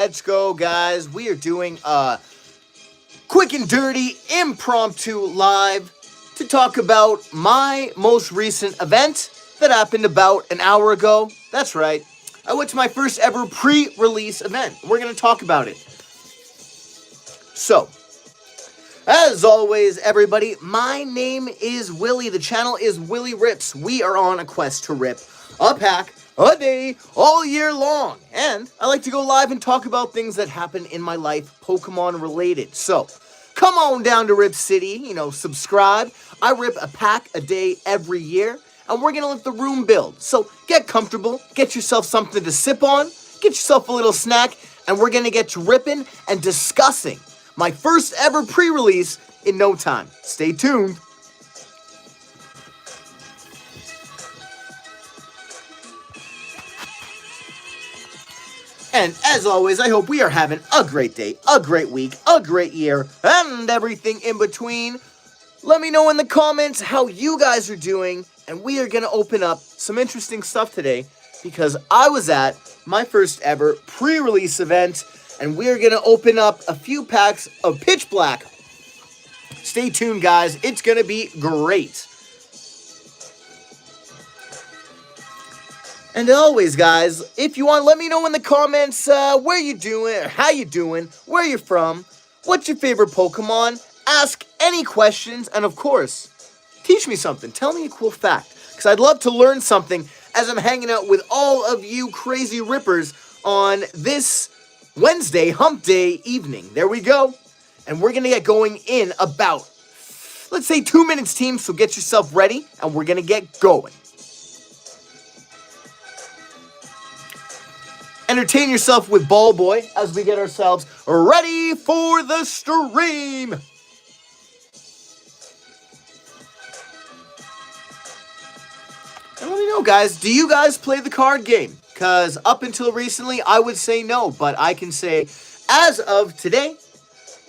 Let's go, guys. We are doing a quick and dirty impromptu live to talk about my most recent event that happened about an hour ago. That's right. I went to my first ever pre-release event. We're going to talk about it. So, as always, everybody, my name is Willie. The channel is Willie Rips. We are on a quest to rip a pack a day all year long. And I like to go live and talk about things that happen in my life, Pokemon related. So, come on down to Rip City, subscribe. I rip a pack a day every year, and we're going to let the room build. So, get comfortable, get yourself something to sip on, get yourself a little snack, and we're going to get to ripping and discussing my first ever pre-release in no time. Stay tuned. And as always, I hope we are having a great day, a great week, a great year, and everything in between. Let me know in the comments how you guys are doing, and we are going to open up some interesting stuff today because I was at my first ever pre-release event, and we are going to open up a few packs of Pitch Black. Stay tuned, guys. It's going to be great. And always, guys, if you want, let me know in the comments where you doing, or how you doing, where you're from, what's your favorite Pokemon, ask any questions, and of course, teach me something. Tell me a cool fact, because I'd love to learn something as I'm hanging out with all of you crazy rippers on this Wednesday, hump day evening. There we go. And we're going to get going in about, let's say, 2 minutes, team. So get yourself ready, and we're going to get going. Entertain yourself with Ball Boy as we get ourselves ready for the stream. And let me know, guys, do you guys play the card game? Because up until recently, I would say no. But I can say, as of today,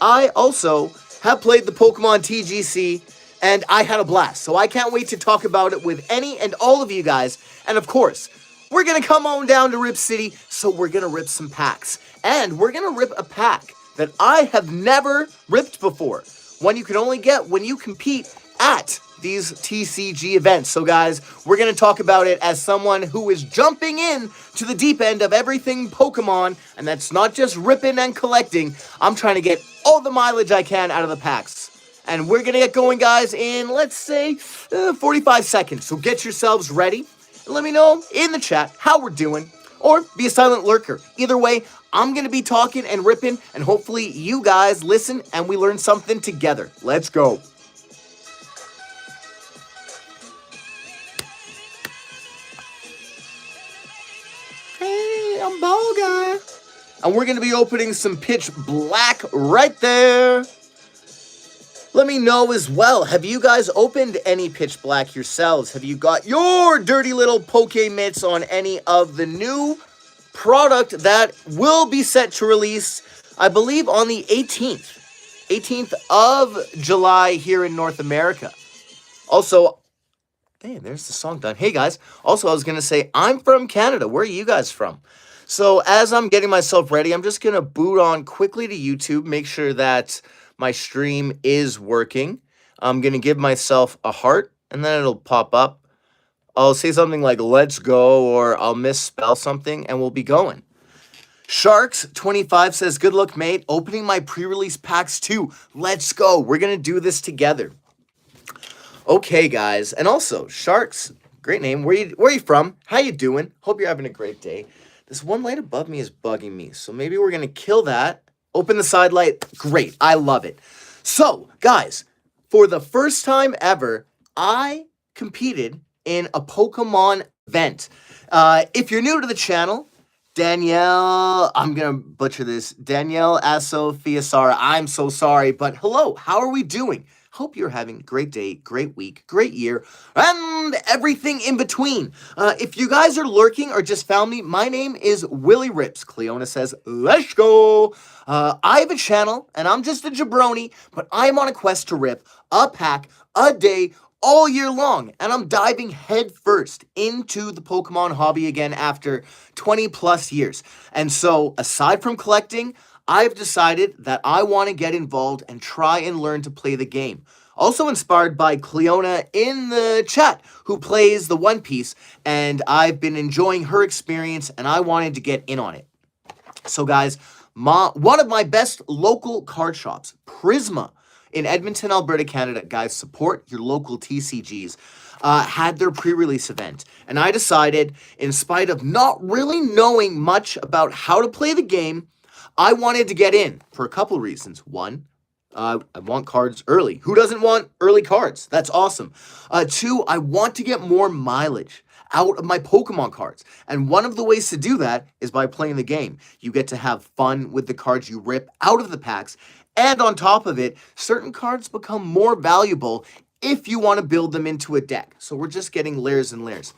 I also have played the Pokemon TGC, and I had a blast. So I can't wait to talk about it with any and all of you guys. And of course, we're going to come on down to Rip City, so we're going to rip some packs. And we're going to rip a pack that I have never ripped before. One you can only get when you compete at these TCG events. So guys, we're going to talk about it as someone who is jumping in to the deep end of everything Pokemon. And that's not just ripping and collecting. I'm trying to get all the mileage I can out of the packs. And we're going to get going, guys, in, let's say, 45 seconds. So get yourselves ready. And let me know in the chat how we're doing. Or be a silent lurker. Either way, I'm going to be talking and ripping. And hopefully you guys listen and we learn something together. Let's go. I'm Ball Guy. And we're going to be opening some Pitch Black right there. Let me know as well, have you guys opened any Pitch Black yourselves? Have you got your dirty little Poke Mitts on any of the new product that will be set to release, I believe, on the 18th of July here in North America. Also, hey, there's the song done. Hey, guys. Also, I was going to say, I'm from Canada. Where are you guys from? So, as I'm getting myself ready, I'm just going to boot on quickly to YouTube, make sure that my stream is working. I'm going to give myself a heart, and then it'll pop up. I'll say something like, let's go, or I'll misspell something, and we'll be going. Sharks25 says, good luck, mate. Opening my pre-release packs too. Let's go. We're going to do this together. Okay, guys. And also, Sharks, great name. Where you from? How you doing? Hope you're having a great day. This one light above me is bugging me, so maybe we're going to kill that. Open the side light. Great. I love it. So, guys, for the first time ever, I competed in a Pokemon event. If you're new to the channel, Danielle, I'm going to butcher this. Danielle Asofiasara, I'm so sorry, but hello, how are we doing? Hope you're having a great day, great week, great year, and everything in between. If you guys are lurking or just found me, my name is Willie Rips. Cleona says, let's go. I have a channel, and I'm just a jabroni, but I'm on a quest to rip a pack a day all year long, and I'm diving headfirst into the Pokemon hobby again after 20 plus years. And so, aside from collecting, I've decided that I want to get involved and try and learn to play the game. Also inspired by Cleona in the chat, who plays the One Piece, and I've been enjoying her experience, and I wanted to get in on it. So, guys, one of my best local card shops, Prisma, in Edmonton, Alberta, Canada. Guys, support your local TCGs. Had their pre-release event, and I decided, in spite of not really knowing much about how to play the game, I wanted to get in for a couple reasons. One, I want cards early. Who doesn't want early cards? That's awesome. Two, I want to get more mileage out of my Pokemon cards. And one of the ways to do that is by playing the game. You get to have fun with the cards you rip out of the packs. And on top of it, certain cards become more valuable if you want to build them into a deck. So we're just getting layers and layers.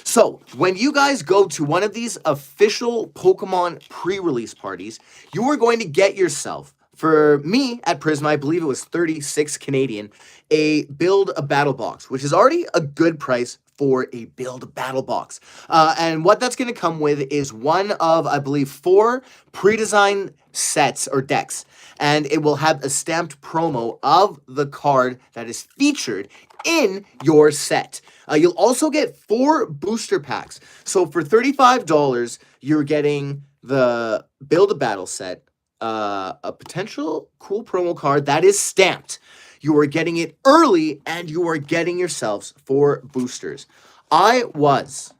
So when you guys go to one of these official Pokemon pre-release parties, you are going to get yourself, for me at Prisma, I believe it was 36 Canadian, a Build a Battle Box, which is already a good price for a Build a Battle Box. And what that's going to come with is one of, I believe, 4 pre-designed sets or decks. And it will have a stamped promo of the card that is featured in your set. You'll also get 4 booster packs. So for $35, you're getting the Build a Battle set, a potential cool promo card that is stamped. You are getting it early, and you are getting yourselves 4 boosters. I was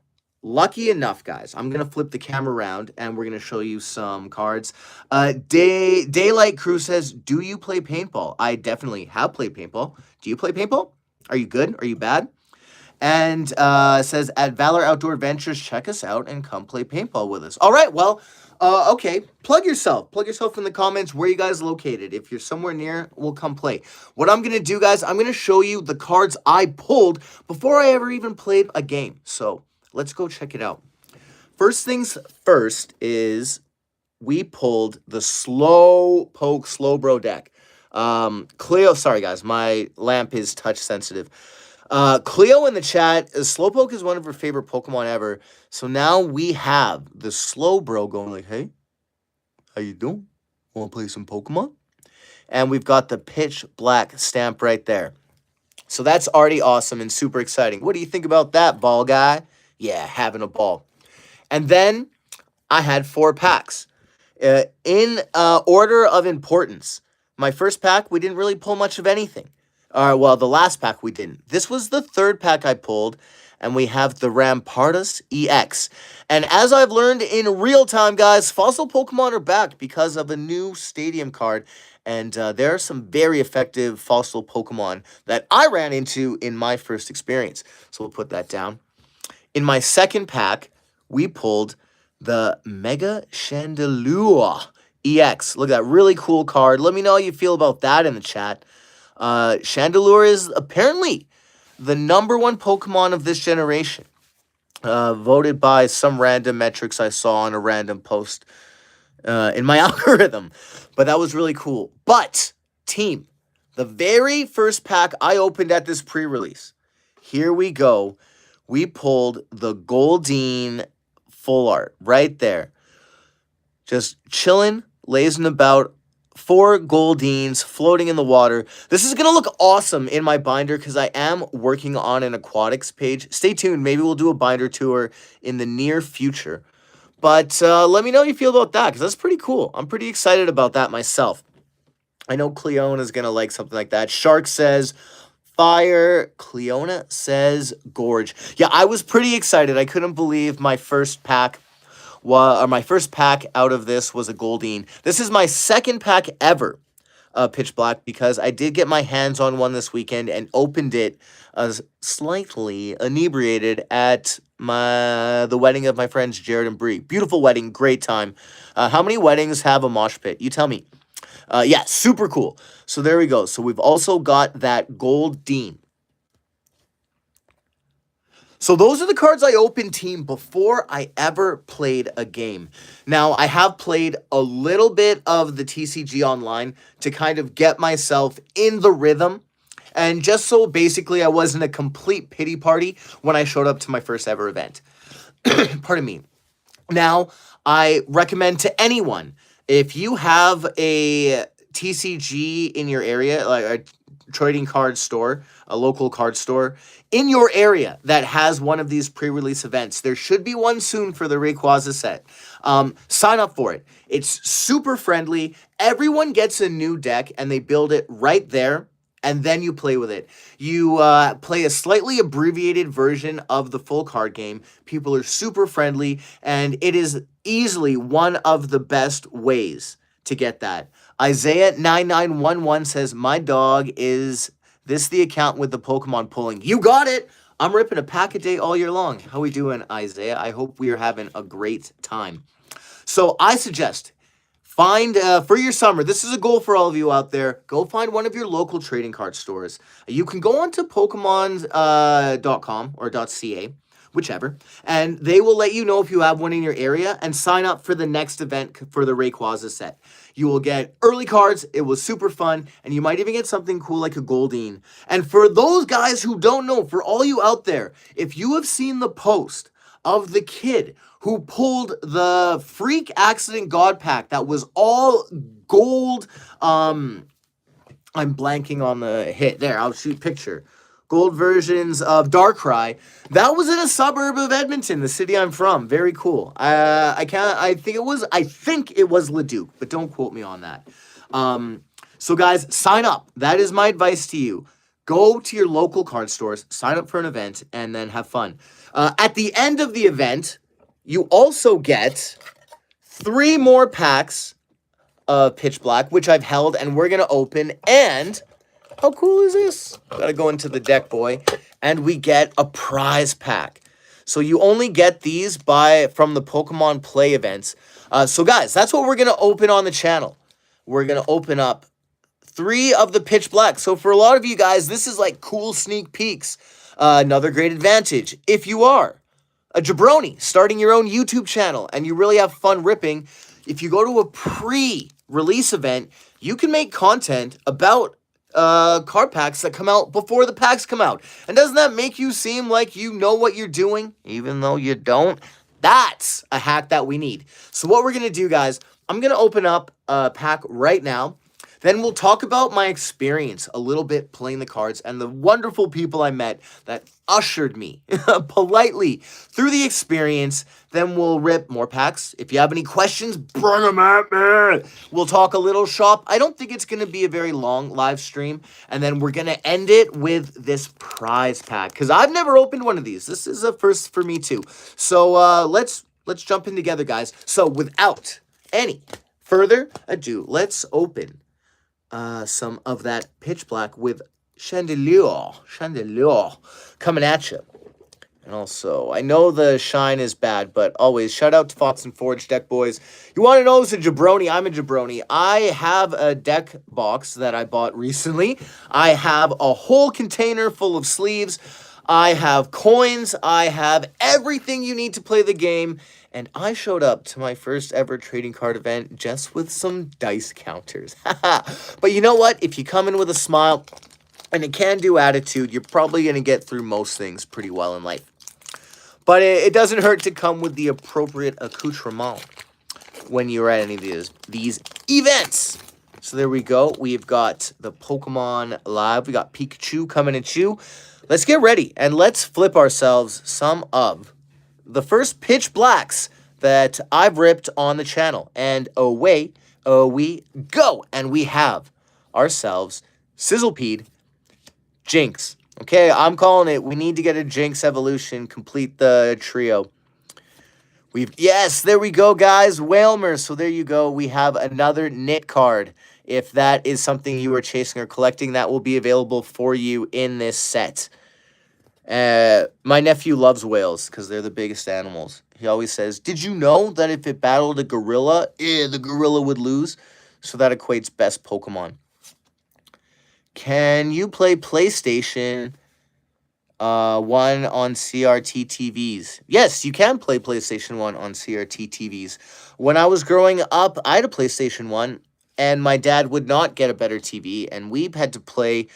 lucky enough, guys. I'm going to flip the camera around, and we're going to show you some cards. Daylight Crew says, do you play paintball? I definitely have played paintball. Do you play paintball? Are you good? Are you bad? And says, at Valor Outdoor Adventures, check us out and come play paintball with us. All right, well, okay, plug yourself. Plug yourself in the comments where you guys located. If you're somewhere near, we'll come play. What I'm going to do, guys, I'm going to show you the cards I pulled before I ever even played a game. So let's go check it out. First things first is we pulled the Slowpoke Slowbro deck. Cleo, sorry, guys, my lamp is touch sensitive. Cleo in the chat, Slowpoke is one of her favorite Pokemon ever. So now we have the Slowbro going like, hey, how you doing? Want to play some Pokemon? And we've got the Pitch Black stamp right there. So that's already awesome and super exciting. What do you think about that, ball guy? Yeah, having a ball. And then I had 4 packs. In order of importance, my first pack, we didn't really pull much of anything. Well, the last pack we didn't. This was the 3rd pack I pulled, and we have the Rampardos EX. And as I've learned in real time, guys, fossil Pokemon are back because of a new stadium card. And there are some very effective fossil Pokemon that I ran into in my first experience. So we'll put that down. In my second pack, we pulled the Mega Chandelure EX. Look at that really cool card. Let me know how you feel about that in the chat. Chandelure is apparently the #1 Pokemon of this generation. Voted by some random metrics I saw on a random post in my algorithm. But that was really cool. But, team, the very first pack I opened at this pre-release, here we go. We pulled the Goldeen full art right there. Just chilling, lazing about. 4 Goldeens floating in the water. This is going to look awesome in my binder because I am working on an aquatics page. Stay tuned. Maybe we'll do a binder tour in the near future. But let me know how you feel about that because that's pretty cool. I'm pretty excited about that myself. I know Cleona is going to like something like that. Shark says fire. Cleona says gorge. Yeah, I was pretty excited. I couldn't believe my first pack my first pack out of this was a Goldeen. This is my second pack ever, Pitch Black, because I did get my hands on one this weekend and opened it slightly inebriated at the wedding of my friends Jared and Bree. Beautiful wedding, great time. How many weddings have a mosh pit? You tell me. Yeah, super cool. So there we go. So we've also got that Goldeen. So those are the cards I opened, team, before I ever played a game. Now, I have played a little bit of the TCG Online to kind of get myself in the rhythm And just so basically I wasn't a complete pity party when I showed up to my first ever event. Pardon me. Now, I recommend to anyone, if you have a TCG in your area, like a trading card store, a local card store in your area that has one of these pre-release events, there should be one soon for the Rayquaza set. Sign up for it. It's super friendly. Everyone gets a new deck and they build it right there. And then you play with it. You play a slightly abbreviated version of the full card game. People are super friendly, and it is easily one of the best ways to get that. Isaiah9911 says, my dog, is this the account with the Pokemon pulling? You got it! I'm ripping a pack a day all year long. How we doing, Isaiah? I hope we are having a great time. So I suggest, find, for your summer, this is a goal for all of you out there, go find one of your local trading card stores. You can go onto Pokemon.com or .ca, whichever, and they will let you know if you have one in your area and sign up for the next event for the Rayquaza set. You will get early cards, it was super fun, and you might even get something cool like a Goldeen. And for those guys who don't know, for all you out there, if you have seen the post of the kid who pulled the Freak Accident God Pack that was all gold, I'm blanking on the hit. There, I'll shoot picture. Gold versions of Darkrai. That was in a suburb of Edmonton, the city I'm from. Very cool. I think it was Leduc, but don't quote me on that. So guys, sign up. That is my advice to you. Go to your local card stores, sign up for an event, and then have fun. At the end of the event, you also get 3 more packs of Pitch Black, which I've held, and we're going to open. And how cool is this? Gotta go into the deck, boy. And we get a prize pack. So you only get these from the Pokemon Play events. So guys, that's what we're going to open on the channel. We're going to open up 3 of the Pitch Black. So for a lot of you guys, this is like cool sneak peeks. Another great advantage. If you are a jabroni starting your own YouTube channel and you really have fun ripping, if you go to a pre-release event, you can make content about card packs that come out before the packs come out. And doesn't that make you seem like you know what you're doing, even though you don't? That's a hack that we need. So what we're going to do, guys, I'm going to open up a pack right now. Then we'll talk about my experience a little bit playing the cards and the wonderful people I met that ushered me politely through the experience. Then we'll rip more packs. If you have any questions, bring them at me. We'll talk a little shop. I don't think it's going to be a very long live stream. And then we're going to end it with this prize pack because I've never opened one of these. This is a first for me too. So let's jump in together, guys. So without any further ado, let's open some of that Pitch Black with Chandelier coming at you. And also, I know the shine is bad, but always shout out to Fox and Forge deck boys. You want to know who's a jabroni? I'm a jabroni. I have a deck box that I bought recently. I have a whole container full of sleeves. I have coins. I have everything you need to play the game. And I showed up to my first ever trading card event just with some dice counters. But you know what? If you come in with a smile and a can-do attitude, you're probably going to get through most things pretty well in life. But it doesn't hurt to come with the appropriate accoutrement when you're at any of these events. So there we go. We've got the Pokemon Live. We got Pikachu coming at you. Let's get ready and let's flip ourselves some of the first Pitch Blacks that I've ripped on the channel. And away we go. And we have ourselves Sizzlepede Jynx. Okay, I'm calling it. We need to get a Jynx evolution, complete the trio. Yes, there we go, guys. Whalmer. So there you go. We have another knit card. If that is something you are chasing or collecting, that will be available for you in this set. My nephew loves whales because they're the biggest animals. He always says, did you know that if it battled a gorilla, the gorilla would lose? So that equates best Pokemon. Can you play PlayStation 1 on CRT TVs? Yes, you can play PlayStation 1 on CRT TVs. When I was growing up, I had a PlayStation 1, and my dad would not get a better TV, and we had to play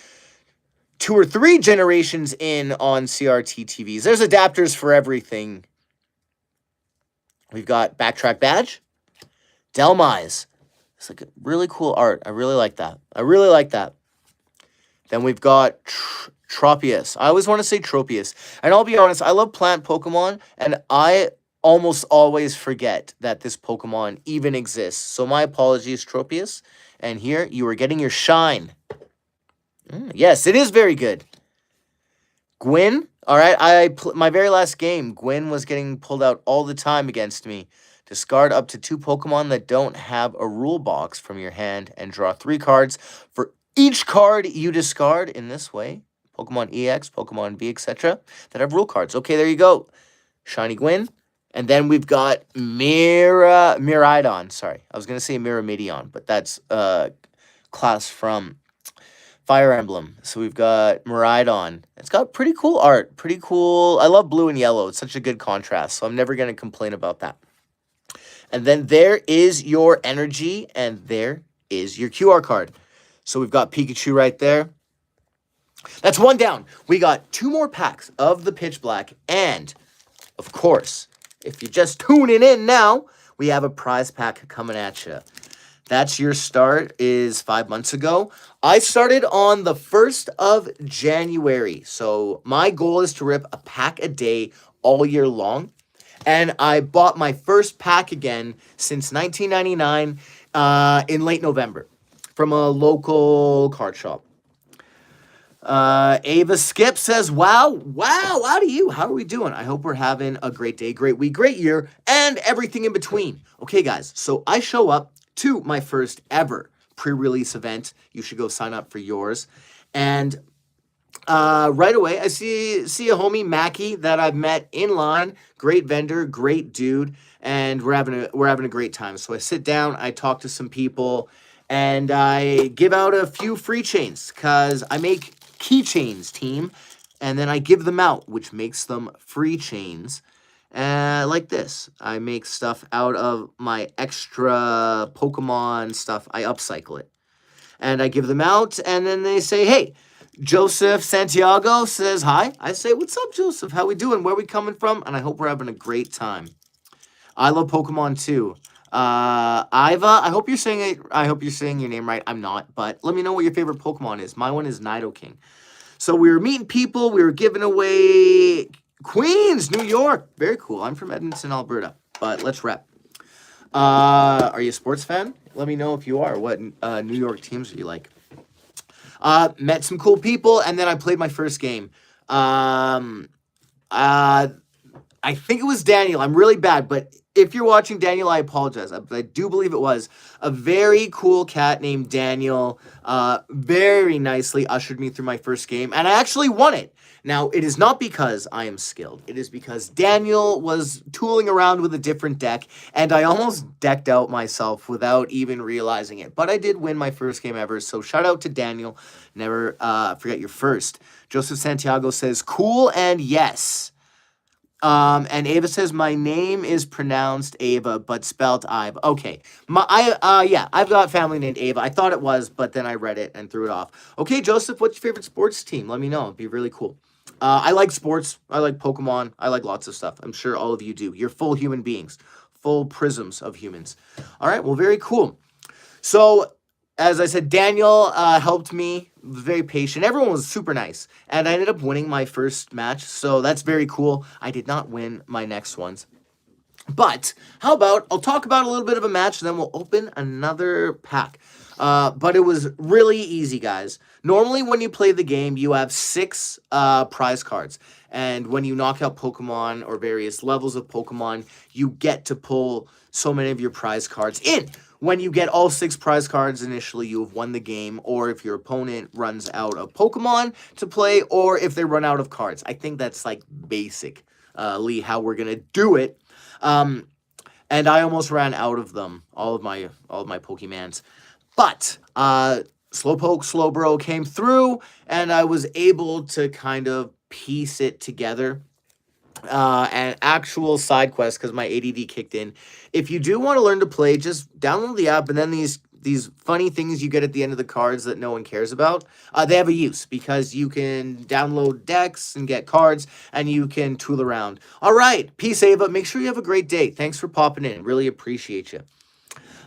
2 or 3 generations in on CRT TVs. There's adapters for everything. We've got Backtrack Badge, Delmise. It's like a really cool art. I really like that. Then we've got Tropius. I always want to say Tropius. And I'll be honest, I love plant Pokemon, and I almost always forget that this Pokemon even exists. So my apologies, Tropius. And here, you are getting your shine. Yes, it is very good. Gwyn. All right, my very last game, Gwyn was getting pulled out all the time against me. Discard up to 2 Pokemon that don't have a rule box from your hand and draw 3 cards for each card you discard in this way. Pokemon EX, Pokemon V, etc. that have rule cards. Okay, there you go. Shiny Gwyn. And then we've got Miraidon. Sorry, I was going to say Myrmidon, but that's class from Fire Emblem. So we've got Miraidon. It's got pretty cool art. Pretty cool. I love blue and yellow. It's such a good contrast, so I'm never going to complain about that. And then there is your energy, and there is your QR card. So we've got Pikachu right there. That's 1 down. We got 2 more packs of the Pitch Black, and, of course, if you're just tuning in now, we have a prize pack coming at you. That's your start is 5 months ago. I started on the 1st of January. So my goal is to rip a pack a day all year long. And I bought my first pack again since 1999 in late November from a local card shop. Ava Skip says, wow, how do you? How are we doing? I hope we're having a great day, great week, great year, and everything in between. Okay, guys, so I show up to my first ever pre-release event. You should go sign up for yours. And right away, I see a homie, Mackie, that I've met in line. Great vendor, great dude, and we're having a great time. So I sit down, I talk to some people, and I give out a few free chains because I make keychains, team, and then I give them out, which makes them free chains. Like this. I make stuff out of my extra Pokemon stuff. I upcycle it. And I give them out, and then they say, hey, Joseph Santiago says hi. I say, what's up, Joseph? How we doing? Where we coming from? And I hope we're having a great time. I love Pokemon too. Iva, I hope you're saying your name right. I'm not, but let me know what your favorite Pokemon is. My one is Nidoking. So we were meeting people. We were giving away Queens, New York. Very cool. I'm from Edmonton, Alberta, but let's rep. Are you a sports fan? Let me know if you are. What New York teams do you like? Met some cool people, and then I played my first game. I think it was Daniel. I'm really bad, but if you're watching Daniel, I apologize. I do believe it was a very cool cat named Daniel. Very nicely ushered me through my first game, and I actually won it. Now, it is not because I am skilled. It is because Daniel was tooling around with a different deck, and I almost decked out myself without even realizing it. But I did win my first game ever, so shout out to Daniel. Never forget your first. Joseph Santiago says, cool and yes. And Ava says, my name is pronounced Ava, but spelled Iva. Okay. Yeah, I've got family named Ava. I thought it was, but then I read it and threw it off. Okay, Joseph, what's your favorite sports team? Let me know. It'd be really cool. I like sports. I like Pokemon. I like lots of stuff. I'm sure all of you do. You're full human beings. Full prisms of humans. All right, well, very cool. So, as I said, Daniel helped me. Was very patient. Everyone was super nice. And I ended up winning my first match. So that's very cool. I did not win my next ones. But how about I'll talk about a little bit of a match, and then we'll open another pack. But it was really easy, guys. Normally, when you play the game, you have 6 prize cards. And when you knock out Pokemon or various levels of Pokemon, you get to pull so many of your prize cards in. When you get all 6 prize cards initially, you have won the game, or if your opponent runs out of Pokemon to play, or if they run out of cards. I think that's like basically how we're gonna do it. And I almost ran out of them, all of my Pokemans. But Slowpoke, Slowbro came through, and I was able to kind of piece it together. An actual side quest because my ADD kicked in. If you do want to learn to play, just download the app, and then these these funny things you get at the end of the cards that no one cares about, they have a use because you can download decks and get cards and you can tool around. All right, peace, Ava. Make sure you have a great day. Thanks for popping in. Really appreciate you.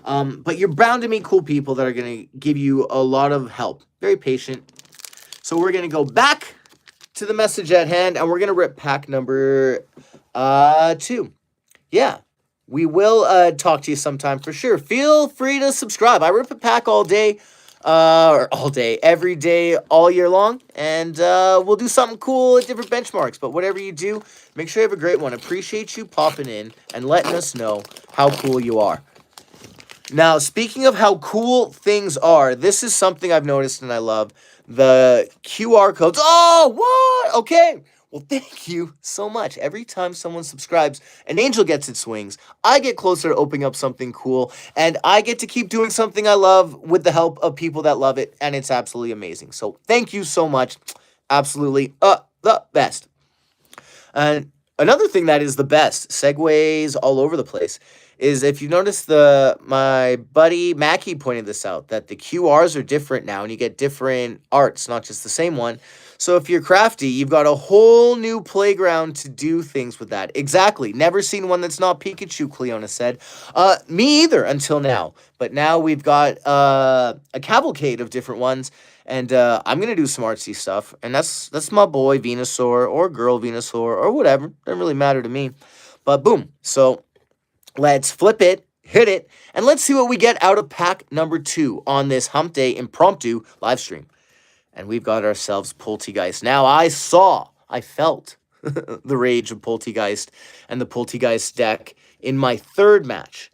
But you're bound to meet cool people that are going to give you a lot of help. Very patient. So we're going to go back to the message at hand, and we're going to rip pack number 2. Yeah, we will talk to you sometime for sure. Feel free to subscribe. I rip a pack all day, every day, all year long, and we'll do something cool at different benchmarks. But whatever you do, make sure you have a great one. Appreciate you popping in and letting us know how cool you are. Now, speaking of how cool things are, this is something I've noticed and I love. The QR codes. Oh, what? Okay. Well, thank you so much. Every time someone subscribes, an angel gets its wings. I get closer to opening up something cool, and I get to keep doing something I love with the help of people that love it, and it's absolutely amazing. So thank you so much. Absolutely the best. And another thing that is the best, segues all over the place, is if you notice my buddy Mackie pointed this out, that the QRs are different now and you get different arts, not just the same one. So if you're crafty, you've got a whole new playground to do things with that. Exactly. Never seen one that's not Pikachu, Cleona said. Me either until now. But now we've got a cavalcade of different ones. And I'm going to do some artsy stuff. And that's my boy Venusaur or girl Venusaur or whatever. Doesn't really matter to me. But boom. So let's flip it, hit it, and let's see what we get out of pack number 2 on this Hump Day impromptu live stream. And we've got ourselves Poltegeist. Now, I felt the rage of Poltegeist and the Poltegeist deck in my 3rd match.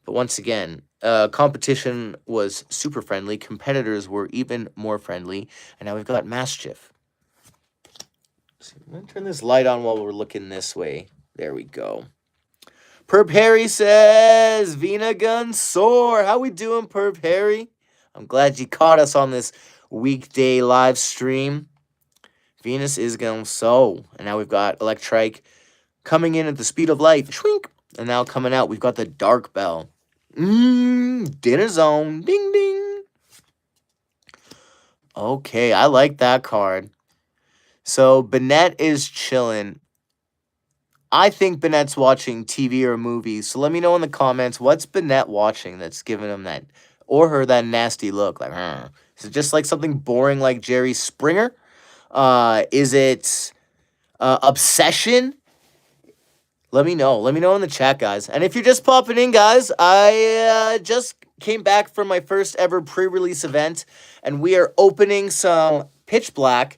But once again, competition was super friendly. Competitors were even more friendly. And now we've got Maschiff. I'm going to turn this light on while we're looking this way. There we go. Perp Harry says, Venusaur. How we doing, Perp Harry? I'm glad you caught us on this weekday live stream. Venus is going so. And now we've got Electrike coming in at the speed of light. Shwink. And now coming out, we've got the Dark Bell. Dinner Zone. Ding, ding. Okay, I like that card. So, Bennett is chilling. I think Bennett's watching TV or movies. So let me know in the comments, what's Bennett watching that's giving him that, or her, that nasty look? Like, Is it just like something boring like Jerry Springer? Is it Obsession? Let me know. Let me know in the chat, guys. And if you're just popping in, guys, I just came back from my first ever pre-release event, and we are opening some Pitch Black,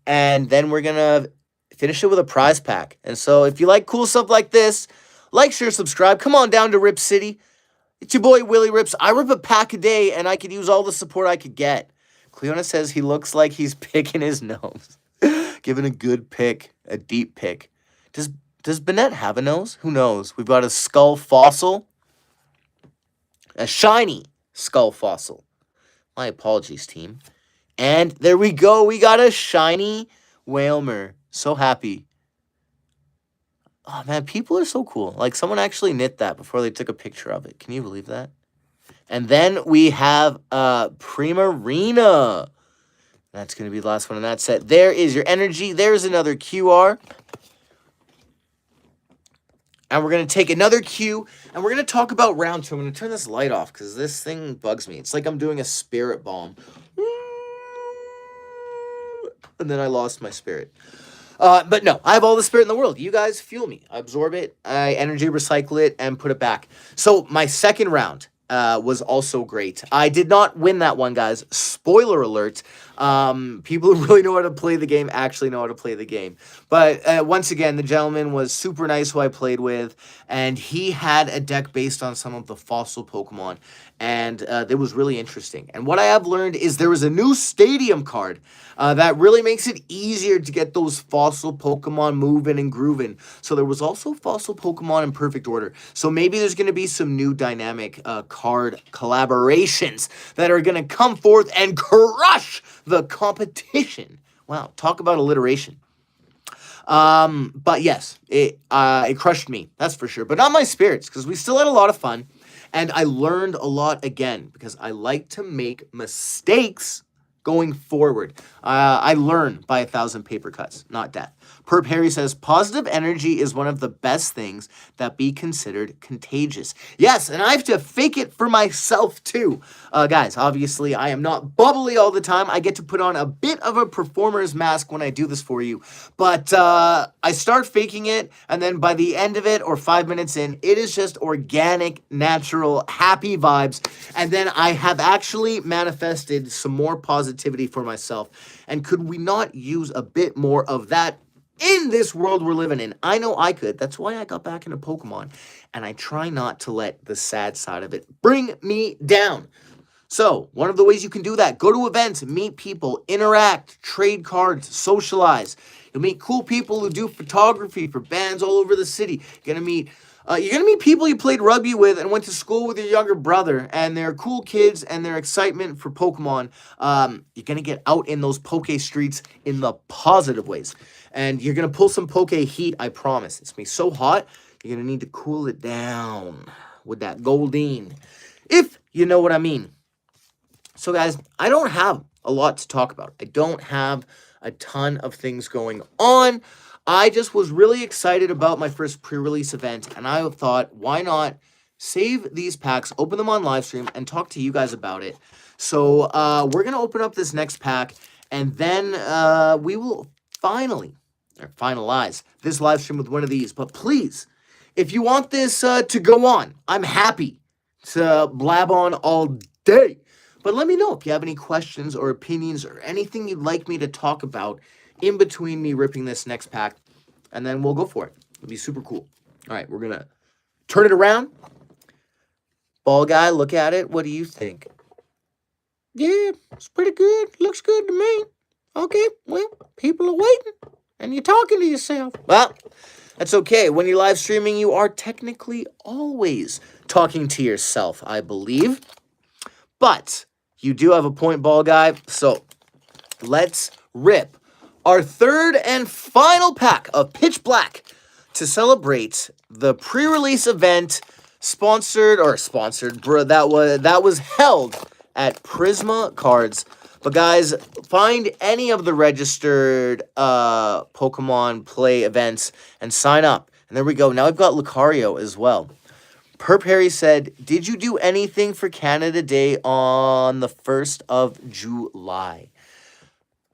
and then we're going to finish it with a prize pack. And so if you like cool stuff like this, like, share, subscribe. Come on down to Rip City. It's your boy, Willie Rips. I rip a pack a day, and I could use all the support I could get. Cleona says he looks like he's picking his nose. Giving a good pick, a deep pick. Does Bennett have a nose? Who knows? We've got a skull fossil. A shiny skull fossil. My apologies, team. And there we go. We got a shiny Wailmer. So happy. Oh, man, people are so cool. Like, someone actually knit that before they took a picture of it. Can you believe that? And then we have Primarina. That's going to be the last one in that set. There is your energy. There's another QR. And we're going to take another cue, and we're going to talk about round 2. I'm going to turn this light off because this thing bugs me. It's like I'm doing a spirit bomb. And then I lost my spirit. But no, I have all the spirit in the world. You guys fuel me. I absorb it, I energy recycle it, and put it back. So my second round was also great. I did not win that one, guys. Spoiler alert. People who really know how to play the game actually know how to play the game. But once again, the gentleman was super nice who I played with, and he had a deck based on some of the fossil Pokemon, and it was really interesting. And what I have learned is there is a new stadium card that really makes it easier to get those fossil Pokemon moving and grooving. So there was also fossil Pokemon in perfect order. So maybe there's going to be some new dynamic card collaborations that are going to come forth and crush the competition. Wow, talk about alliteration. But yes, it crushed me, that's for sure. But not my spirits, because we still had a lot of fun. And I learned a lot again because I like to make mistakes going forward. I learn by 1,000 paper cuts, not death. Perp Harry says, positive energy is one of the best things that be considered contagious. Yes, and I have to fake it for myself too. Guys, obviously I am not bubbly all the time. I get to put on a bit of a performer's mask when I do this for you. But I start faking it, and then by the end of it, or 5 minutes in, it is just organic, natural, happy vibes. And then I have actually manifested some more positivity for myself. And could we not use a bit more of that in this world we're living in? I know I could. That's why I got back into Pokemon. And I try not to let the sad side of it bring me down. So, one of the ways you can do that, go to events, meet people, interact, trade cards, socialize. You'll meet cool people who do photography for bands all over the city. You're gonna meet people you played rugby with and went to school with your younger brother, and they're cool kids and their excitement for Pokemon. You're gonna get out in those Poke streets in the positive ways. And you're gonna pull some Poke heat, I promise. It's gonna be so hot, you're gonna need to cool it down with that Goldeen, if you know what I mean. So guys, I don't have a lot to talk about. I don't have a ton of things going on. I just was really excited about my first pre-release event, and I thought, why not save these packs, open them on live stream, and talk to you guys about it. So we're going to open up this next pack, and then we will finalize this live stream with one of these. But please, if you want this to go on, I'm happy to blab on all day. But let me know if you have any questions or opinions or anything you'd like me to talk about in between me ripping this next pack, and then we'll go for it. It'll be super cool. All right, we're going to turn it around. Ball guy, look at it. What do you think? Yeah, it's pretty good. Looks good to me. Okay, well, people are waiting, and you're talking to yourself. Well, that's okay. When you're live streaming, you are technically always talking to yourself, I believe. But you do have a point, ball guy. So let's rip our third and final pack of Pitch Black to celebrate the pre-release event that was held at Prisma Cards. But guys, find any of the registered Pokemon Play events and sign up. And there we go. Now I've got Lucario as well. Perp Harry said, did you do anything for Canada Day on the 1st of July?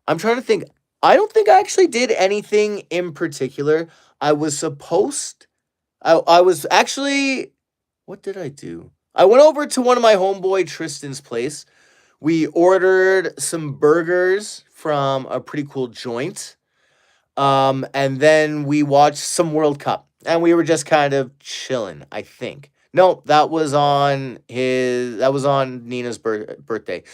I'm trying to think. I don't think I actually did anything in particular. I was actually, what did I do? I went over to one of my homeboy Tristan's place. We ordered some burgers from a pretty cool joint. And then we watched some World Cup. And we were just kind of chilling, I think. No, that was on Nina's birthday.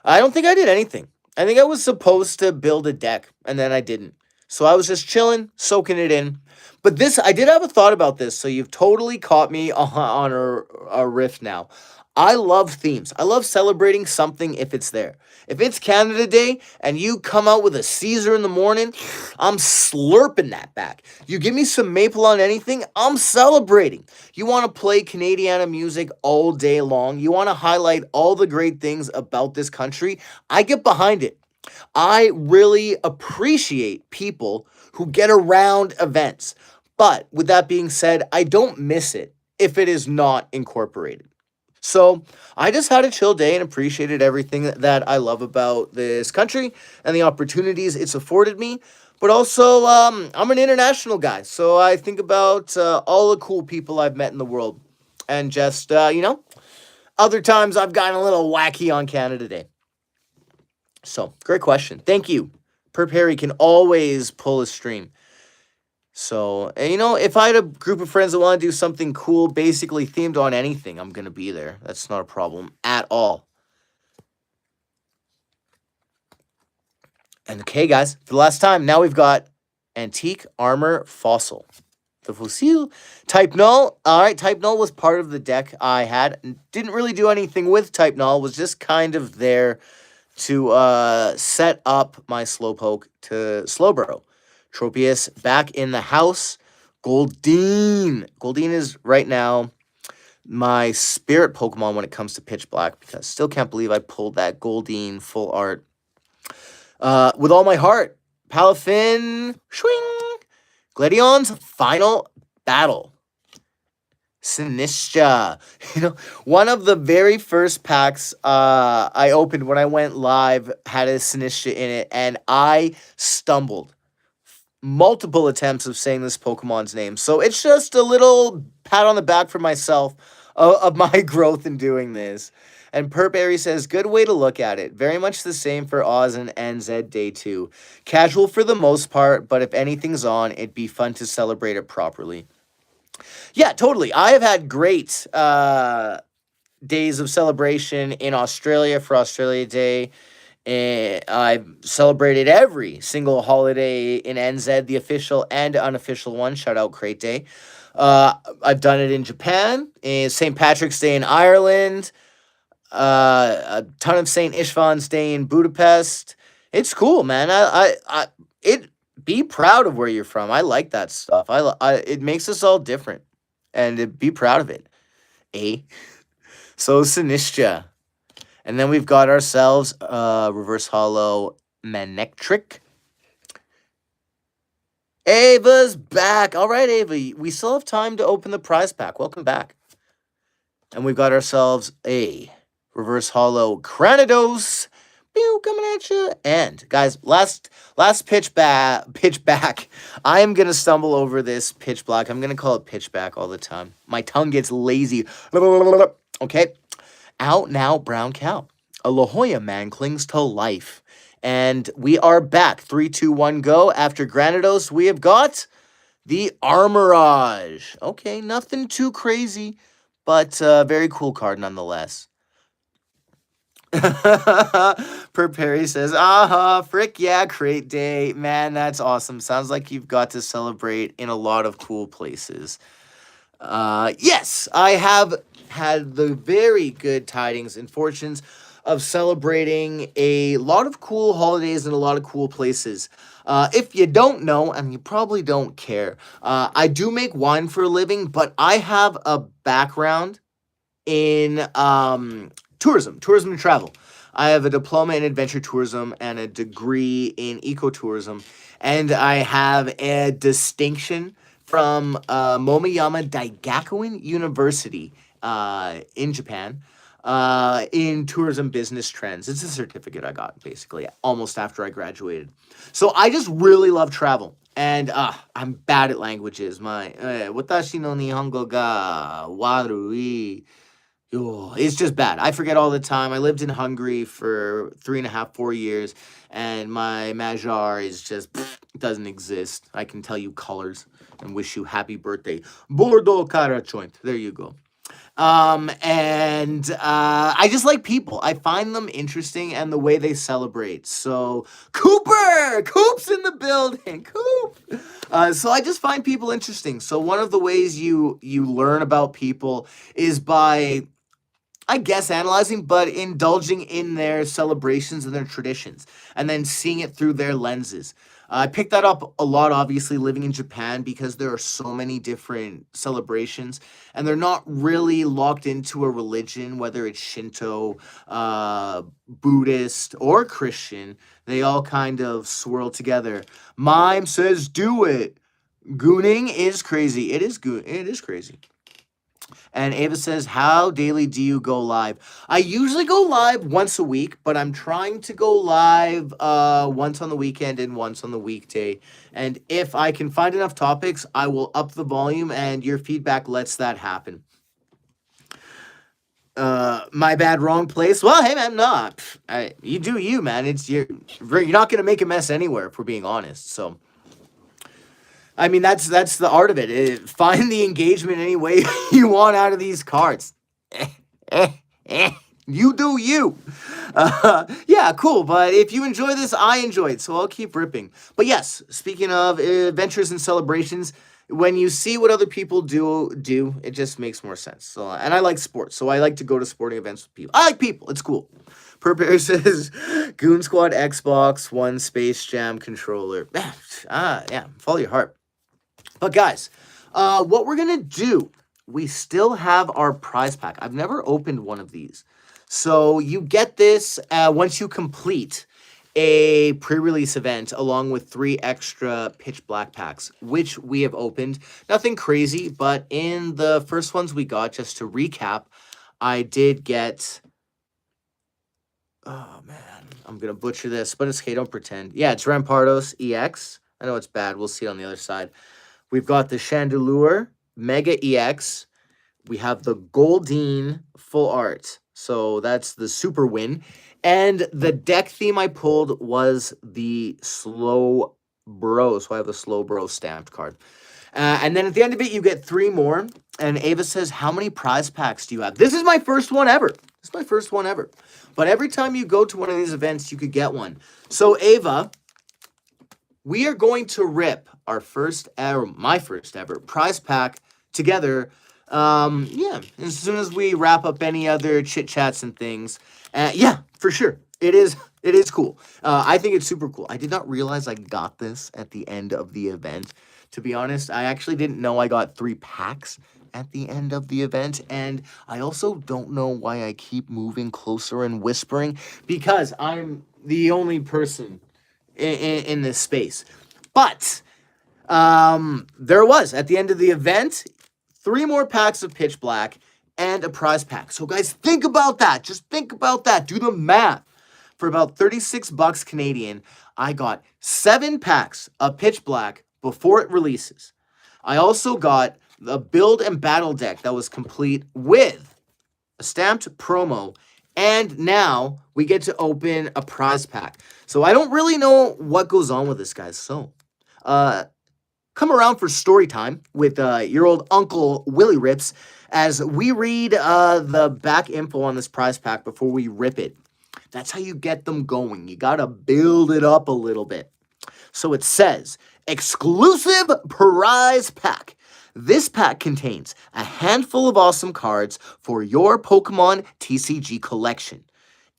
I don't think I did anything. I think I was supposed to build a deck, and then I didn't. So I was just chilling, soaking it in. But I did have a thought about this, so you've totally caught me on a riff now. I love themes. I love celebrating something if it's there. If it's Canada Day and you come out with a Caesar in the morning, I'm slurping that back. You give me some maple on anything, I'm celebrating. You want to play Canadiana music all day long. You want to highlight all the great things about this country. I get behind it. I really appreciate people who get around events. But with that being said, I don't miss it if it is not incorporated. So I just had a chill day and appreciated everything that I love about this country and the opportunities it's afforded me. But also, I'm an international guy, so I think about all the cool people I've met in the world. And just, other times I've gotten a little wacky on Canada Day. So, great question. Thank you. Perp Harry can always pull a stream. So, if I had a group of friends that want to do something cool, basically themed on anything, I'm going to be there. That's not a problem at all. And okay, guys, for the last time, now we've got Antique Armor Fossil. The Fossil. Type Null. All right, Type Null was part of the deck I had. Didn't really do anything with Type Null. Was just kind of there to set up my Slowpoke to Slowbro. Tropius back in the house. Goldeen. Goldeen is right now my spirit Pokemon when it comes to Pitch Black, because still can't believe I pulled that Goldeen full art. With all my heart, Palafin, swing, Gladion's final battle. Sinistra. One of the very first packs I opened when I went live had a Sinistra in it, and I stumbled multiple attempts of saying this Pokemon's name. So it's just a little pat on the back for myself of my growth in doing this. And Perberry says, good way to look at it. Very much the same for Oz and NZ Day 2. Casual for the most part, but if anything's on, it'd be fun to celebrate it properly. Yeah, totally. I have had great days of celebration in Australia for Australia Day. And I've celebrated every single holiday in NZ, the official and unofficial one. Shout out Crate Day. I've done it in Japan, in St. Patrick's Day in Ireland, a ton of St. Istvan's Day in Budapest. It's cool, man. Be proud of where you're from. I like that stuff. It makes us all different, and be proud of it. So Sinistra. And then we've got ourselves reverse holo Manectric. Ava's back. All right, Ava, we still have time to open the prize pack. Welcome back. And we've got ourselves a reverse holo Cranidos. Pew, coming at you. And guys, last pitch back. I am gonna stumble over this Pitch Black. I'm gonna call it Pitch Back all the time. My tongue gets lazy. Okay. Out now, Brown Cow. A La Jolla man clings to life. And we are back. 3, 2, 1, go. After Granados, we have got the Armorage. Okay, nothing too crazy, but very cool card nonetheless. Perry says, frick yeah, Crate Day. Man, that's awesome. Sounds like you've got to celebrate in a lot of cool places. Yes, I have had the very good tidings and fortunes of celebrating a lot of cool holidays in a lot of cool places. If you don't know, and you probably don't care, I do make wine for a living, but I have a background in tourism and travel. I have a diploma in adventure tourism and a degree in ecotourism, and I have a distinction from Momoyama Daigakuin University in Japan in tourism business trends. It's a certificate I got, basically, almost after I graduated. So I just really love travel. And I'm bad at languages. Watashi no Nihongo ga warui. It's just bad. I forget all the time. I lived in Hungary for 3.5, 4 years, and my Magyar is just doesn't exist. I can tell you colors and wish you happy birthday. Bordeaux Karachoint. There you go. And I just like people. I find them interesting and the way they celebrate. So Coop's in the building. Coop. So I just find people interesting. So one of the ways you learn about people is by, I guess, analyzing, but indulging in their celebrations and their traditions, and then seeing it through their lenses. I picked that up a lot, obviously, living in Japan, because there are so many different celebrations, and they're not really locked into a religion, whether it's Shinto, Buddhist, or Christian. They all kind of swirl together. Mime says, do it. Gooning is crazy. It is crazy. And Ava says, how daily do you go live? I usually go live once a week, but I'm trying to go live once on the weekend and once on the weekday. And if I can find enough topics, I will up the volume, and your feedback lets that happen. My bad, wrong place. Well, hey, man, nah. You do you, man. You're not going to make a mess anywhere, if we're being honest, so... I mean, that's the art of it. Find the engagement any way you want out of these cards. You do you. Yeah, cool. But if you enjoy this, I enjoy it, so I'll keep ripping. But yes, speaking of adventures and celebrations, when you see what other people do, it just makes more sense. So, and I like sports, so I like to go to sporting events with people. I like people. It's cool. Perpear says, Goon Squad Xbox One Space Jam controller. Yeah, follow your heart. But guys, what we're going to do we still have our prize pack. I've never opened one of these. So you get this once you complete a pre-release event along with 3 extra pitch black packs, which we have opened. Nothing crazy, but in the first ones we got, just to recap, I did get... Oh, man. I'm going to butcher this, but it's okay. Don't pretend. Yeah, it's Rampardos EX. I know it's bad. We'll see it on the other side. We've got the Chandelure Mega EX. We have the Goldeen Full Art. So that's the super win. And the deck theme I pulled was the Slow Bro. So I have the Slow Bro stamped card. And then at the end of it, you get 3 more. And Ava says, how many prize packs do you have? This is my first one ever. This is my first one ever. But every time you go to one of these events, you could get one. So Ava, we are going to rip our first ever, my first ever prize pack together. Yeah, as soon as we wrap up any other chit chats and things. Yeah, for sure. It is cool. I think it's super cool. I did not realize I got this at the end of the event. To be honest, I actually didn't know I got 3 packs at the end of the event. And I also don't know why I keep moving closer and whispering, because I'm the only person in this space. But there was, at the end of the event, 3 more packs of Pitch Black and a prize pack. So guys, think about that. Just think about that. Do the math. For about 36 bucks Canadian, I got 7 packs of Pitch Black before it releases. I also got a build and battle deck that was complete with a stamped promo, and now we get to open a prize pack. So I don't really know what goes on with this, guys. So, come around for story time with your old Uncle Willie Rips as we read the back info on this prize pack before we rip it. That's how you get them going. You gotta build it up a little bit. So it says, exclusive prize pack. This pack contains a handful of awesome cards for your Pokemon TCG collection,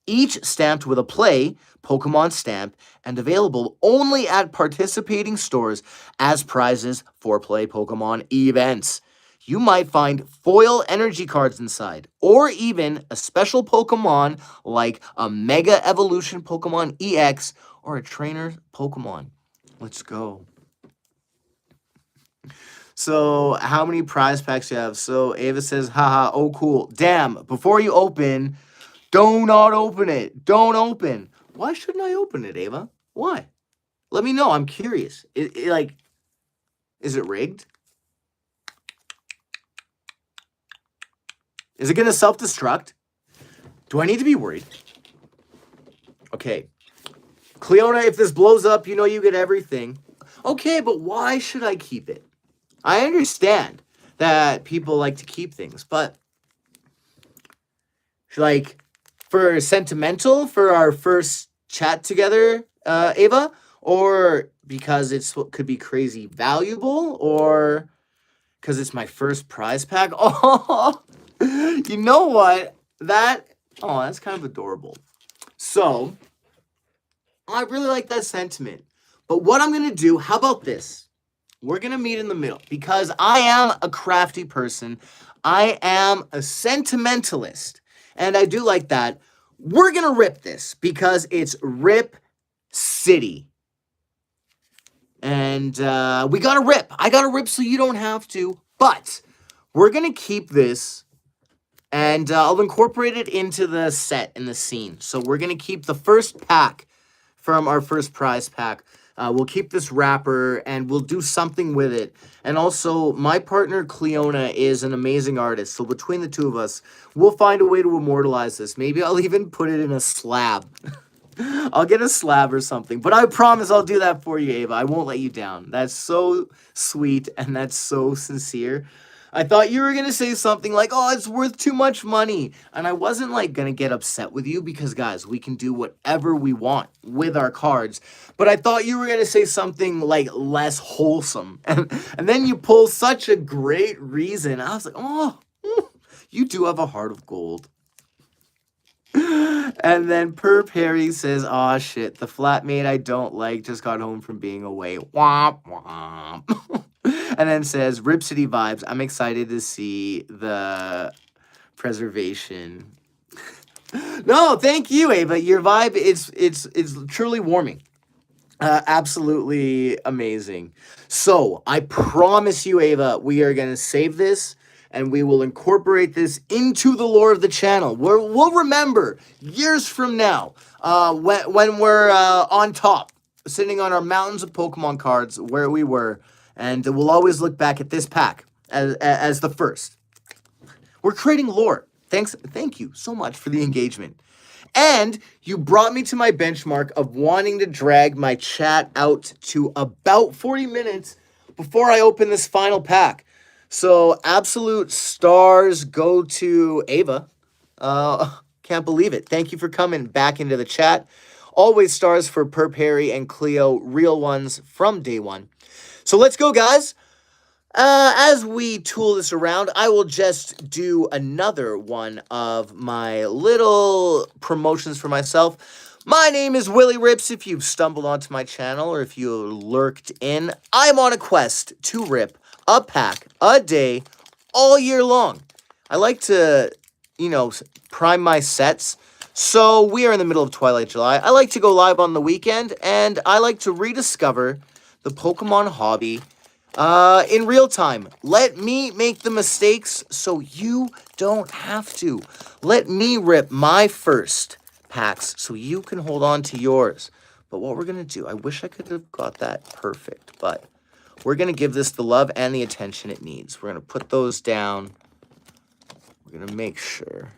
each stamped with a play Pokemon stamp and available only at participating stores as prizes for play Pokemon events. You might find foil energy cards inside, or even a special Pokemon like a Mega Evolution Pokemon EX or a Trainer Pokemon. Let's go. So, how many prize packs do you have? So, Ava says, haha, oh cool. Damn, before you open, do not open it. Don't open. Why shouldn't I open it, Ava? Why? Let me know. I'm curious. Is it rigged? Is it going to self-destruct? Do I need to be worried? Okay. Cleona, if this blows up, you know you get everything. Okay, but why should I keep it? I understand that people like to keep things, but like for sentimental, for our first chat together, Ava, or because it's what could be crazy valuable, or because it's my first prize pack. Oh, you know what? That's kind of adorable. So I really like that sentiment. But what I'm going to do, how about this? We're going to meet in the middle because I am a crafty person. I am a sentimentalist. And I do like that. We're going to rip this because it's Rip City. And we got to rip. I got to rip so you don't have to. But we're going to keep this and I'll incorporate it into the set and the scene. So we're going to keep the first pack from our first prize pack. We'll keep this wrapper and we'll do something with it. And also, my partner Cleona is an amazing artist. So between the two of us, we'll find a way to immortalize this. Maybe I'll even put it in a slab. I'll get a slab or something. But I promise I'll do that for you, Ava. I won't let you down. That's so sweet and that's so sincere. I thought you were going to say something like, oh, it's worth too much money. And I wasn't like going to get upset with you because, guys, we can do whatever we want with our cards. But I thought you were going to say something like less wholesome. And then you pull such a great reason. I was like, oh, you do have a heart of gold. And then Perp Harry says, aw, shit, the flatmate I don't like just got home from being away. Womp, womp. And then says, Rip City vibes. I'm excited to see the preservation. No, thank you, Ava. Your vibe is it's truly warming. Absolutely amazing. So I promise you, Ava, we are gonna save this and we will incorporate this into the lore of the channel. We'll remember years from now, when we're on top, sitting on our mountains of Pokemon cards where we were, and we'll always look back at this pack as the first. We're creating lore. Thank you so much for the engagement. And you brought me to my benchmark of wanting to drag my chat out to about 40 minutes before I open this final pack. So absolute stars go to Ava. Can't believe it. Thank you for coming back into the chat. Always stars for Perp Harry and Cleo, real ones from day one. So let's go, guys. As we tool this around, I will just do another one of my little promotions for myself. My name is Willie Rips. If you've stumbled onto my channel or if you lurked in, I'm on a quest to rip a pack a day all year long. I like to, prime my sets. So we are in the middle of Twilight July. I like to go live on the weekend, and I like to rediscover the Pokemon hobby in real time. Let me make the mistakes so you don't have to. Let me rip my first packs so you can hold on to yours. But what we're going to do, I wish I could have got that perfect, but we're going to give this the love and the attention it needs. We're going to put those down. We're going to make sure.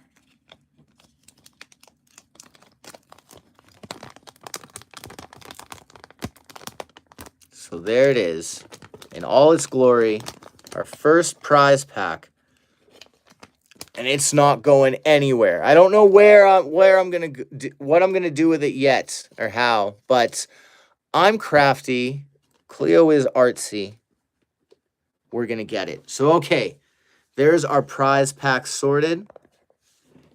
So there it is. In all its glory, our first prize pack, and it's not going anywhere. I don't know where I'm gonna what I'm gonna do with it yet or how, but I'm crafty. Cleo is artsy. We're gonna get it. So okay, there's our prize pack sorted.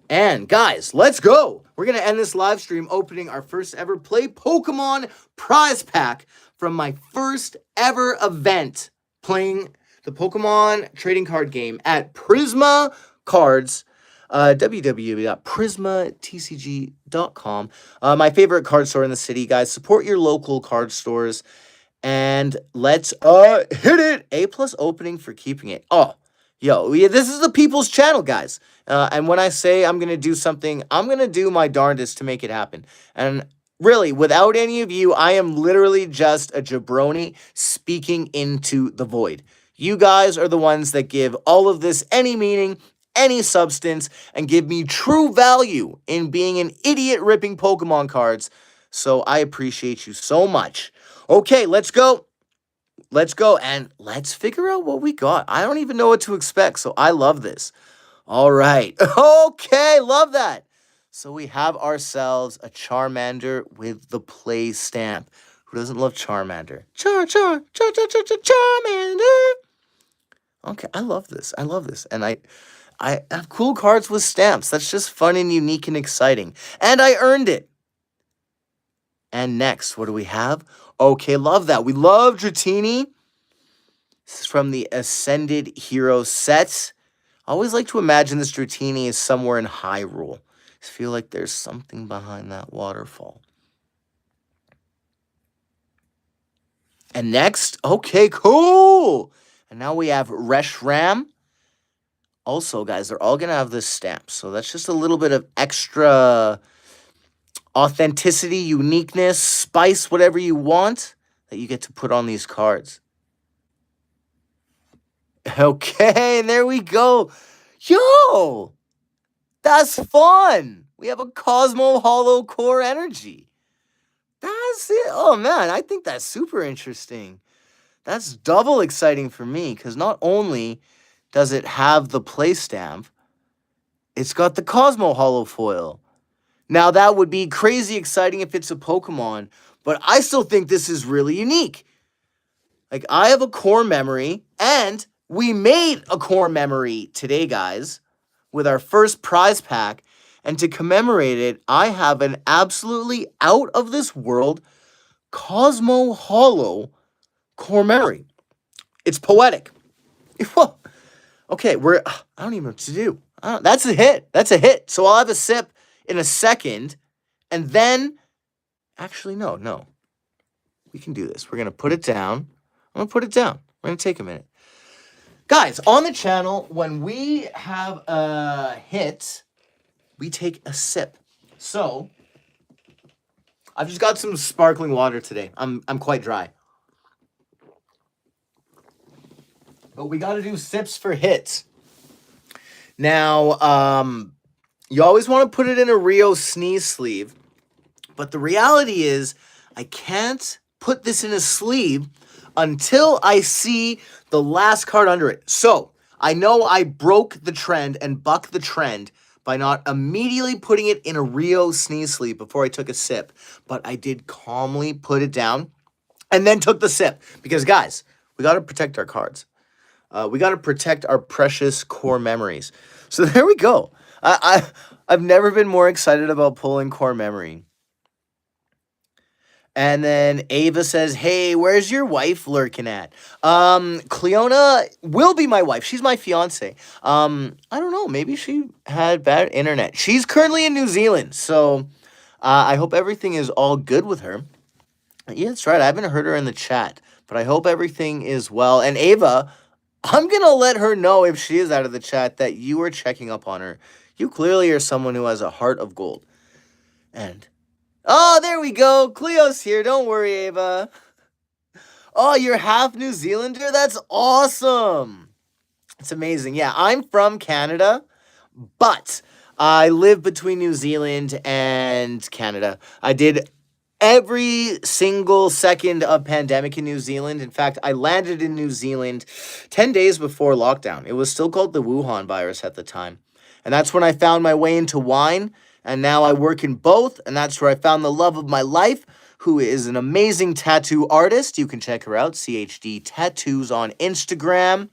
And guys, let's go. We're gonna end this live stream opening our first ever Play Pokemon prize pack from my first ever event playing the Pokemon trading card game at Prisma Cards, www.prismatcg.com. My favorite card store in the city, guys. Support your local card stores. And let's hit it. A+ opening for keeping it. Oh, yeah, this is the people's channel, guys. And when I say I'm going to do something, I'm going to do my darndest to make it happen. And really, without any of you, I am literally just a jabroni speaking into the void. You guys are the ones that give all of this any meaning, any substance, and give me true value in being an idiot ripping Pokemon cards. So I appreciate you so much. Okay, let's go. Let's go and let's figure out what we got. I don't even know what to expect, so I love this. All right. Okay, love that. So we have ourselves a Charmander with the play stamp. Who doesn't love Charmander? Charmander. Okay, I love this. I love this. And I have cool cards with stamps. That's just fun and unique and exciting. And I earned it. And next, what do we have? Okay, love that. We love Dratini. This is from the Ascended Hero set. I always like to imagine this Dratini is somewhere in Hyrule. I feel like there's something behind that waterfall. And next, okay, cool. And now we have Reshiram. Also, guys, they're all going to have this stamp. So that's just a little bit of extra authenticity, uniqueness, spice, whatever you want that you get to put on these cards. Okay, there we go. Yo, that's fun. We have a Cosmo Hollow Core Energy. That's it. Oh, man, I think that's super interesting. That's double exciting for me because not only does it have the play stamp, it's got the Cosmo Hollow foil. Now, that would be crazy exciting if it's a Pokemon, but I still think this is really unique. Like, I have a core memory, and we made a core memory today, guys, with our first prize pack. And to commemorate it, I have an absolutely out-of-this-world Cosmo Hollow core memory. It's poetic. Well, okay, I don't even know what to do. That's a hit. That's a hit. So I'll have a sip in a second, and then, actually, no. We can do this. We're going to put it down. I'm going to put it down. We're going to take a minute. Guys, on the channel, when we have a hit, we take a sip. So, I've just got some sparkling water today. I'm quite dry. But we got to do sips for hits. Now, you always want to put it in a Rio sneeze sleeve. But the reality is, I can't put this in a sleeve until I see the last card under it. So, I know I broke the trend and bucked the trend by not immediately putting it in a Rio sneeze sleeve before I took a sip. But I did calmly put it down and then took the sip. Because, guys, we got to protect our cards. We got to protect our precious core memories. So there we go. I've never been more excited about pulling core memory. And then Ava says, hey, where's your wife lurking at? Cleona will be my wife. She's my fiance. I don't know. Maybe she had bad internet. She's currently in New Zealand. So I hope everything is all good with her. Yeah, that's right. I haven't heard her in the chat. But I hope everything is well. And Ava, I'm going to let her know if she is out of the chat that you are checking up on her. You clearly are someone who has a heart of gold. And, oh, there we go. Cleo's here. Don't worry, Ava. Oh, you're half New Zealander? That's awesome. It's amazing. Yeah, I'm from Canada, but I live between New Zealand and Canada. I did every single second of pandemic in New Zealand. In fact, I landed in New Zealand 10 days before lockdown. It was still called the Wuhan virus at the time. And that's when I found my way into wine. And now I work in both. And that's where I found the love of my life, who is an amazing tattoo artist. You can check her out, CHD Tattoos on Instagram.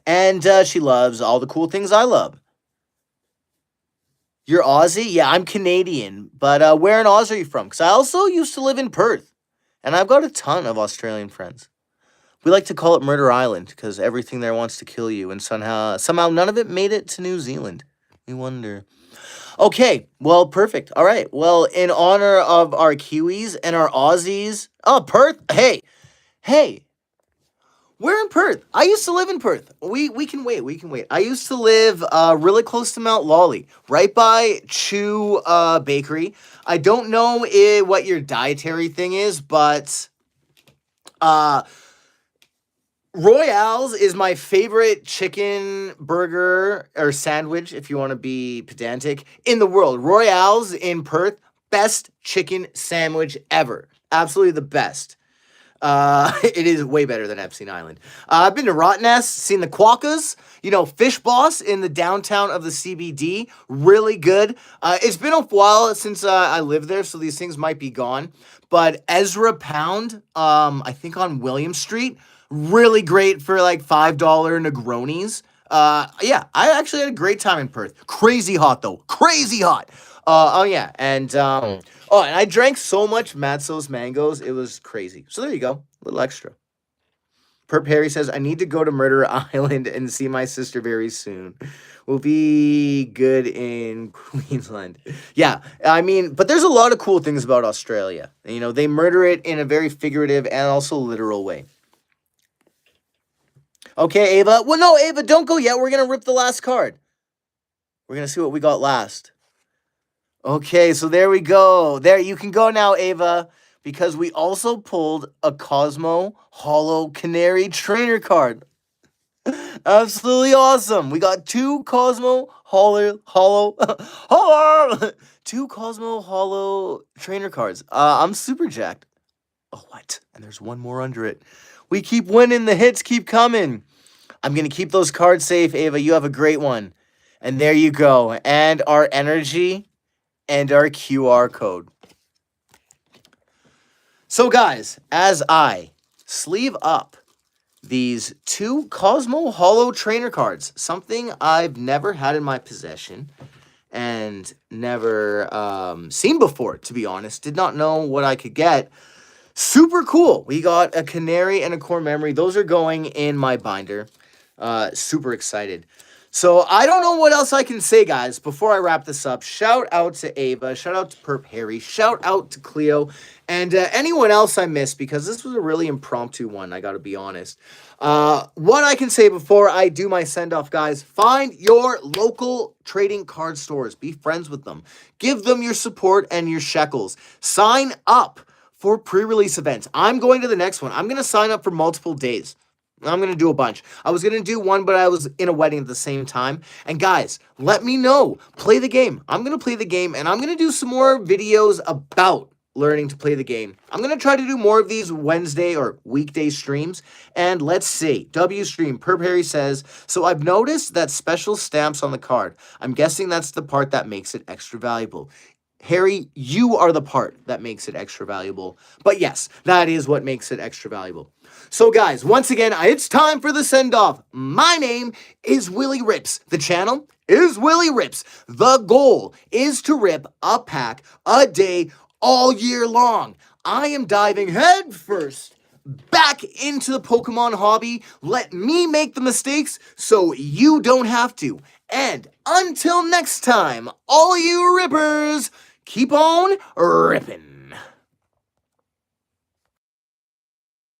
And she loves all the cool things I love. You're Aussie? Yeah, I'm Canadian. But where in Oz are you from? Because I also used to live in Perth. And I've got a ton of Australian friends. We like to call it Murder Island because everything there wants to kill you. And somehow none of it made it to New Zealand. We wonder. Okay, well, perfect. All right. Well, in honor of our Kiwis and our Aussies. Oh, Perth. Hey. We're in Perth. I used to live in Perth. We can wait. I used to live really close to Mount Lawley, right by Chew Bakery. I don't know what your dietary thing is, but Royale's is my favorite chicken burger or sandwich, if you want to be pedantic, in the world. Royale's in Perth, best chicken sandwich ever. Absolutely the best. It is way better than Epstein Island. I've been to Rottnest, seen the Quokkas, Fish Boss in the downtown of the CBD. Really good. It's been a while since I lived there, so these things might be gone. But Ezra Pound, I think on William Street, really great for like $5 Negronis. Yeah, I actually had a great time in Perth. Crazy hot though. Crazy hot. Oh yeah, and and I drank so much Matzo's mangoes, it was crazy. So there you go, a little extra. Perp Harry says, I need to go to Murder Island and see my sister very soon. We'll be good in Queensland. Yeah, I mean, but there's a lot of cool things about Australia. They murder it in a very figurative and also literal way. Okay, Ava. Well, no, Ava, don't go yet. We're going to rip the last card. We're going to see what we got last. Okay, so there we go. There, you can go now, Ava, because we also pulled a Cosmo Holo Canary Trainer card. Absolutely awesome. We got two Cosmo two Cosmo Holo Trainer cards. I'm super jacked. Oh, what? And there's one more under it. We keep winning. The hits keep coming. I'm going to keep those cards safe, Ava. You have a great one. And there you go. And our energy and our QR code. So, guys, as I sleeve up these two Cosmo Holo Trainer cards, something I've never had in my possession and never seen before, to be honest. Did not know what I could get. Super cool. We got a Canary and a Core Memory. Those are going in my binder. Super excited. So I don't know what else I can say, guys, before I wrap this up. Shout out to Ava. Shout out to Perp Harry. Shout out to Cleo. And anyone else I missed, because this was a really impromptu one, I got to be honest. What I can say before I do my send-off, guys, find your local trading card stores. Be friends with them. Give them your support and your shekels. Sign up for pre-release events. I'm going to the next one. I'm going to sign up for multiple days. I'm going to do a bunch. I was going to do one, but I was in a wedding at the same time. And guys, let me know. Play the game. I'm going to play the game, and I'm going to do some more videos about learning to play the game. I'm going to try to do more of these Wednesday or weekday streams. And let's see. W stream, Perp Harry says, so I've noticed that special stamps on the card. I'm guessing that's the part that makes it extra valuable. Harry, you are the part that makes it extra valuable. But yes, that is what makes it extra valuable. So guys, once again, it's time for the send-off. My name is Willie Rips. The channel is Willie Rips. The goal is to rip a pack a day all year long. I am diving headfirst back into the Pokemon hobby. Let me make the mistakes so you don't have to. And until next time, all you rippers, keep on ripping.